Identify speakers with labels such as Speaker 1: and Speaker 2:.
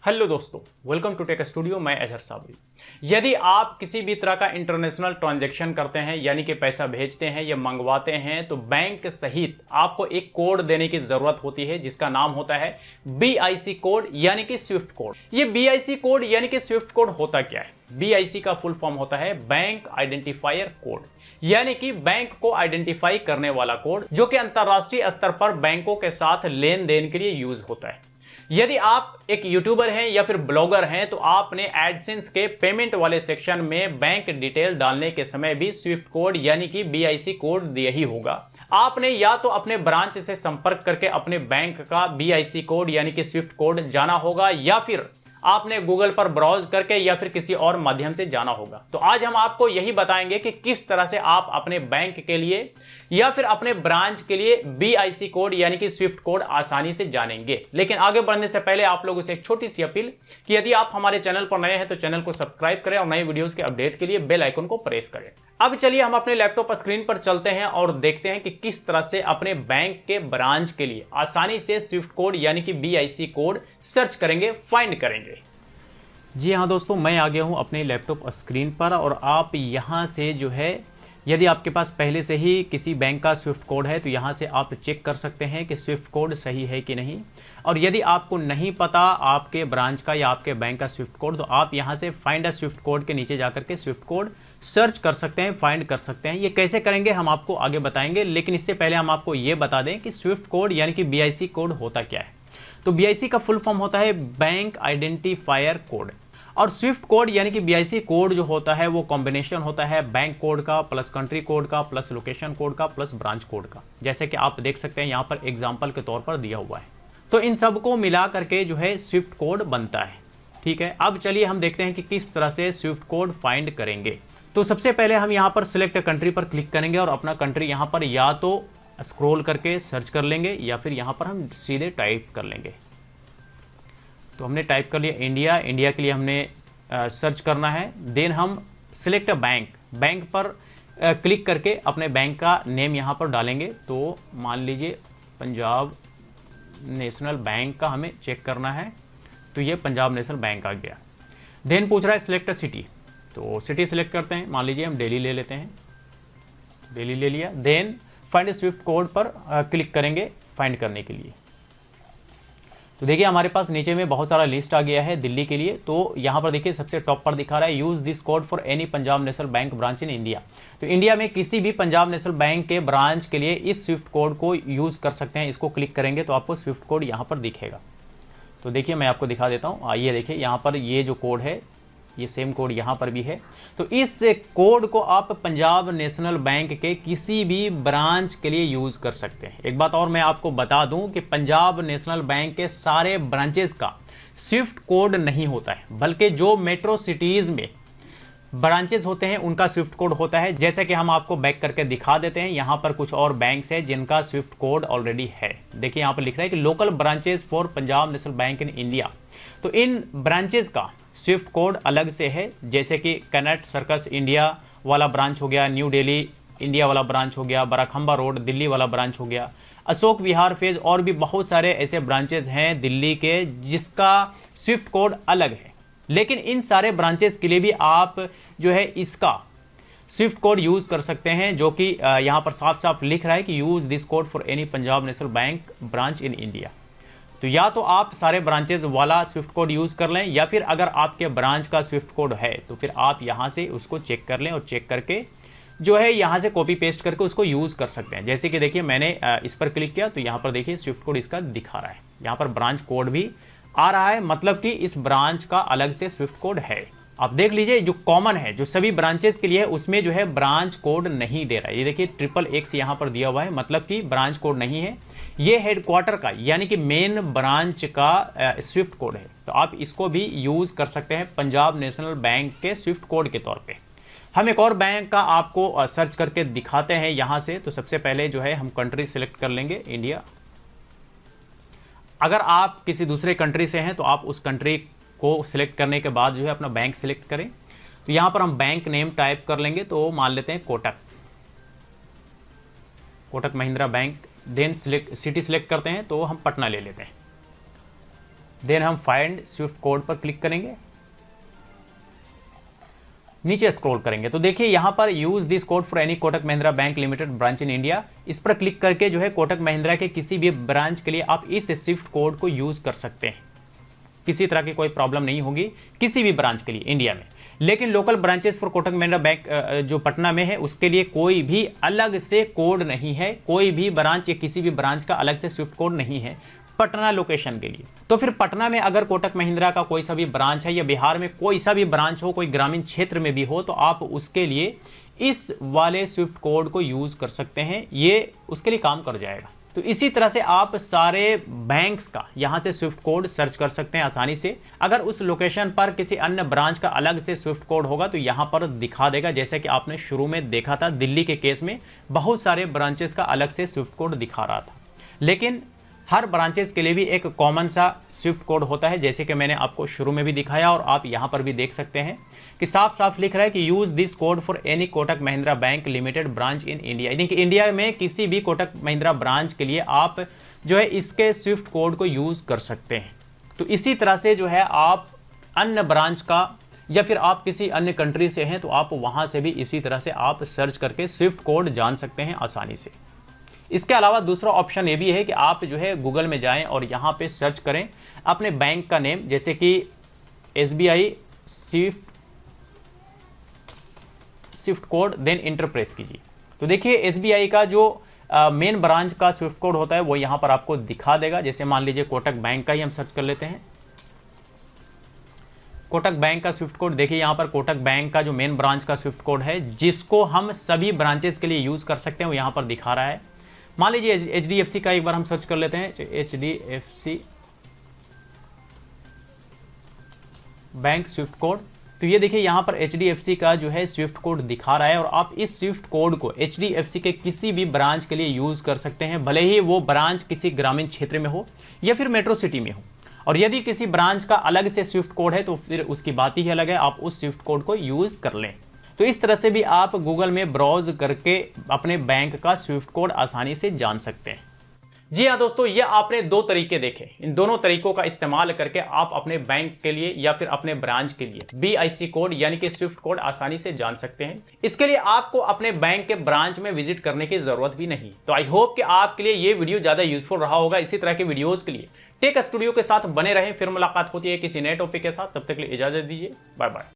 Speaker 1: Hello दोस्तों, welcome to take studio. मैं अजहर साबरी। यदि आप किसी भी तरह का इंटरनेशनल ट्रांजैक्शन करते हैं, यानी कि पैसा भेजते हैं या मंगवाते हैं, तो बैंक सहित आपको एक कोड देने की जरूरत होती है जिसका नाम होता है BIC कोड यानी कि स्विफ्ट कोड। ये BIC कोड यानी कि स्विफ्ट कोड होता क्या है? BIC का फुल फॉर्म होता है बैंक आइडेंटिफायर कोड, यानी कि बैंक को आइडेंटिफाई करने वाला कोड, जो कि अंतरराष्ट्रीय स्तर पर बैंकों के साथ लेन देन के लिए यूज होता है। यदि आप एक यूट्यूबर हैं या फिर ब्लॉगर हैं, तो आपने एडसेंस के पेमेंट वाले सेक्शन में बैंक डिटेल डालने के समय भी स्विफ्ट कोड यानी कि BIC कोड दिया ही होगा। आपने या तो अपने ब्रांच से संपर्क करके अपने बैंक का BIC कोड यानी कि स्विफ्ट कोड जाना होगा, या फिर आपने गूगल पर ब्राउज करके या फिर किसी और माध्यम से जाना होगा। तो आज हम आपको यही बताएंगे कि किस तरह से आप अपने बैंक के लिए या फिर अपने ब्रांच के लिए BIC कोड यानी कि स्विफ्ट कोड आसानी से जानेंगे। लेकिन आगे बढ़ने से पहले आप लोगों से एक छोटी सी अपील कि यदि आप हमारे चैनल पर नए हैं तो चैनल को सब्सक्राइब करें और नए वीडियोस के अपडेट के लिए बेल आइकन को प्रेस करें। अब चलिए हम अपने लैपटॉप स्क्रीन पर चलते हैं और देखते हैं कि किस तरह से अपने बैंक के ब्रांच के लिए आसानी से स्विफ्ट कोड यानी कि BIC कोड सर्च करेंगे, फाइंड करेंगे। जी हाँ दोस्तों, मैं आ गया हूँ अपने लैपटॉप स्क्रीन पर और आप यहाँ से जो है, यदि आपके पास पहले से ही किसी बैंक का स्विफ्ट कोड है तो यहाँ से आप चेक कर सकते हैं कि स्विफ्ट कोड सही है कि नहीं। और यदि आपको नहीं पता आपके ब्रांच का या आपके बैंक का स्विफ्ट कोड, तो आप यहाँ से फाइंड अ स्विफ्ट कोड के नीचे जाकर के स्विफ्ट कोड सर्च कर सकते हैं, फाइंड कर सकते हैं। ये कैसे करेंगे हम आपको आगे बताएंगे, लेकिन इससे पहले हम आपको ये बता दें कि स्विफ्ट कोड यानी कि BIC कोड होता क्या है। तो BIC का फुल फॉर्म होता है बैंक आइडेंटिफायर कोड, और स्विफ्ट कोड यानी कि BIC कोड जो होता है वो कॉम्बिनेशन होता है बैंक कोड का प्लस कंट्री कोड का प्लस लोकेशन कोड का प्लस ब्रांच कोड का, जैसे कि आप देख सकते हैं यहाँ पर एग्जाम्पल के तौर पर दिया हुआ है। तो इन सबको मिला करके जो है स्विफ्ट कोड बनता है। ठीक है, अब चलिए हम देखते हैं कि किस तरह से स्विफ्ट कोड फाइंड करेंगे। तो सबसे पहले हम यहाँ पर सिलेक्ट कंट्री पर क्लिक करेंगे और अपना कंट्री यहाँ पर या तो स्क्रॉल करके सर्च कर लेंगे या फिर यहाँ पर हम सीधे टाइप कर लेंगे। तो हमने टाइप कर लिया इंडिया। इंडिया के लिए हमने सर्च करना है। देन हम सिलेक्ट बैंक, बैंक पर क्लिक करके अपने बैंक का नेम यहाँ पर डालेंगे। तो मान लीजिए पंजाब नेशनल बैंक का हमें चेक करना है, तो ये पंजाब नेशनल बैंक आ गया। देन पूछ रहा है सिलेक्ट सिटी, तो सिटी सिलेक्ट करते हैं। मान लीजिए हम दिल्ली ले लेते हैं, दिल्ली ले लिया। देन फाइंड स्विफ्ट कोड पर क्लिक करेंगे फाइंड करने के लिए। तो देखिए हमारे पास नीचे में बहुत सारा लिस्ट आ गया है दिल्ली के लिए। तो यहाँ पर देखिए सबसे टॉप पर दिखा रहा है use this code for any Punjab national bank branch in India. तो इंडिया में किसी भी पंजाब नेशनल बैंक के ब्रांच के लिए इस स्विफ्ट कोड को यूज कर सकते हैं। इसको क्लिक करेंगे तो आपको स्विफ्ट कोड यहाँ पर दिखेगा। तो देखिए मैं आपको दिखा देता हूँ। आइए देखिए यहाँ पर ये जो कोड है, ये सेम कोड यहाँ पर भी है। तो इस कोड को आप पंजाब नेशनल बैंक के किसी भी ब्रांच के लिए यूज कर सकते हैं। एक बात और मैं आपको बता दूं कि पंजाब नेशनल बैंक के सारे ब्रांचेस का स्विफ्ट कोड नहीं होता है, बल्कि जो मेट्रो सिटीज में ब्रांचेस होते हैं उनका स्विफ्ट कोड होता है। जैसे कि हम आपको बैक करके दिखा देते हैं, यहाँ पर कुछ और बैंक्स हैं जिनका स्विफ्ट कोड ऑलरेडी है। देखिए यहाँ पर लिख रहा है कि local branches for Punjab national bank in India. तो इन ब्रांचेस का स्विफ्ट कोड अलग से है, जैसे कि कनेक्ट सर्कस इंडिया वाला ब्रांच हो गया, न्यू दिल्ली इंडिया वाला ब्रांच हो गया, बराखंबा रोड दिल्ली वाला ब्रांच हो गया, अशोक विहार फेज, और भी बहुत सारे ऐसे ब्रांचेस हैं दिल्ली के जिसका स्विफ्ट कोड अलग है। लेकिन इन सारे ब्रांचेस के लिए भी आप जो है इसका स्विफ्ट कोड यूज कर सकते हैं, जो कि यहाँ पर साफ साफ लिख रहा है कि use this code for any Punjab national bank branch in India. तो या तो आप सारे ब्रांचेस वाला स्विफ्ट कोड यूज कर लें, या फिर अगर आपके ब्रांच का स्विफ्ट कोड है तो फिर आप यहाँ से उसको चेक कर लें और चेक करके जो है यहाँ से कॉपी पेस्ट करके उसको यूज कर सकते हैं। जैसे कि देखिए मैंने इस पर क्लिक किया तो यहाँ पर देखिए स्विफ्ट कोड इसका दिखा रहा है, यहाँ पर ब्रांच कोड भी आ रहा है, मतलब कि इस ब्रांच का अलग से स्विफ्ट कोड है। आप देख लीजिए जो कॉमन है, जो सभी ब्रांचेस के लिए है, उसमें जो है ब्रांच कोड नहीं दे रहा है। ये देखिए XXX यहाँ पर दिया हुआ है, मतलब कि ब्रांच कोड नहीं है। ये हेडक्वार्टर का यानी कि मेन ब्रांच का स्विफ्ट कोड है। तो आप इसको भी यूज कर सकते हैं पंजाब नेशनल बैंक के स्विफ्ट कोड के तौर पे। हम एक और बैंक का आपको सर्च करके दिखाते हैं यहाँ से। तो सबसे पहले जो है हम कंट्री सिलेक्ट कर लेंगे इंडिया। अगर आप किसी दूसरे कंट्री से हैं तो आप उस कंट्री को सिलेक्ट करने के बाद जो है अपना बैंक सिलेक्ट करें। तो यहाँ पर हम बैंक नेम टाइप कर लेंगे, तो मान लेते हैं Kotak, Kotak Mahindra bank. Then city select करते हैं तो हम पटना ले लेते हैं। देन हम फाइंड स्विफ्ट कोड पर क्लिक करेंगे, नीचे स्क्रॉल करेंगे तो देखिए यहाँ पर use this code for any Kotak Mahindra bank limited branch in India, इस पर क्लिक करके जो है कोटक महिंद्रा के किसी भी ब्रांच के लिए आप इस स्विफ्ट कोड को यूज कर सकते हैं। किसी तरह की कोई प्रॉब्लम नहीं होगी किसी भी ब्रांच के लिए इंडिया में। लेकिन local branches for Kotak Mahindra bank जो पटना में है उसके लिए कोई भी अलग से कोड नहीं है, कोई भी ब्रांच या किसी भी ब्रांच का अलग से स्विफ्ट कोड नहीं है पटना लोकेशन के लिए। तो फिर पटना में अगर कोटक महिंद्रा का कोई सा भी ब्रांच है या बिहार में कोई सा भी ब्रांच हो, कोई ग्रामीण क्षेत्र में भी हो, तो आप उसके लिए इस वाले स्विफ्ट कोड को यूज कर सकते हैं, ये उसके लिए काम कर जाएगा। तो इसी तरह से आप सारे बैंक्स का यहाँ से स्विफ्ट कोड सर्च कर सकते हैं आसानी से। अगर उस लोकेशन पर किसी अन्य ब्रांच का अलग से स्विफ्ट कोड होगा तो यहाँ पर दिखा देगा, जैसे कि आपने शुरू में देखा था दिल्ली के केस में बहुत सारे ब्रांचेस का अलग से स्विफ्ट कोड दिखा रहा था। लेकिन हर ब्रांचेस के लिए भी एक कॉमन सा स्विफ्ट कोड होता है, जैसे कि मैंने आपको शुरू में भी दिखाया और आप यहाँ पर भी देख सकते हैं कि साफ साफ लिख रहा है कि use this code for any Kotak Mahindra bank limited branch in India, यानी कि इंडिया में किसी भी कोटक महिंद्रा ब्रांच के लिए आप जो है इसके स्विफ्ट कोड को यूज कर सकते हैं। तो इसी तरह से जो है आप अन्य ब्रांच का या फिर आप किसी अन्य कंट्री से हैं तो आप वहाँ से भी इसी तरह से आप सर्च करके स्विफ्ट कोड जान सकते हैं आसानी से। इसके अलावा दूसरा ऑप्शन ये भी है कि आप जो है गूगल में जाएं और यहाँ पे सर्च करें अपने बैंक का नेम, जैसे कि SBI swift code, then enter press कीजिए। तो देखिए SBI का जो मेन ब्रांच का स्विफ्ट कोड होता है वो यहाँ पर आपको दिखा देगा। जैसे मान लीजिए कोटक बैंक का ही हम सर्च कर लेते हैं, कोटक बैंक का स्विफ्ट कोड। देखिए यहाँ पर कोटक बैंक का जो मेन ब्रांच का स्विफ्ट कोड है जिसको हम सभी ब्रांचेस के लिए यूज कर सकते हैं वो यहाँ पर दिखा रहा है। मान लीजिए HDFC का एक बार हम सर्च कर लेते हैं, HDFC बैंक स्विफ्ट कोड। तो ये देखिए यहाँ पर HDFC का जो है स्विफ्ट कोड दिखा रहा है और आप इस स्विफ्ट कोड को HDFC के किसी भी ब्रांच के लिए यूज कर सकते हैं, भले ही वो ब्रांच किसी ग्रामीण क्षेत्र में हो या फिर मेट्रो सिटी में हो। और यदि किसी ब्रांच का अलग से स्विफ्ट कोड है तो फिर उसकी बात ही अलग है, आप उस स्विफ्ट कोड को यूज कर लें। तो इस तरह से भी आप गूगल में ब्राउज करके अपने बैंक का स्विफ्ट कोड आसानी से जान सकते हैं। जी हाँ दोस्तों, ये आपने दो तरीके देखे। इन दोनों तरीकों का इस्तेमाल करके आप अपने बैंक के लिए या फिर अपने ब्रांच के लिए BIC कोड यानी कि स्विफ्ट कोड आसानी से जान सकते हैं। इसके लिए आपको अपने बैंक के ब्रांच में विजिट करने की जरूरत भी नहीं। तो आई होप कि आपके लिए ये वीडियो ज्यादा यूजफुल रहा होगा। इसी तरह के वीडियोज के लिए टेक स्टूडियो के साथ बने रहें। फिर मुलाकात होती है किसी नए टॉपिक के साथ, तब तक के लिए इजाजत दीजिए, बाय बाय।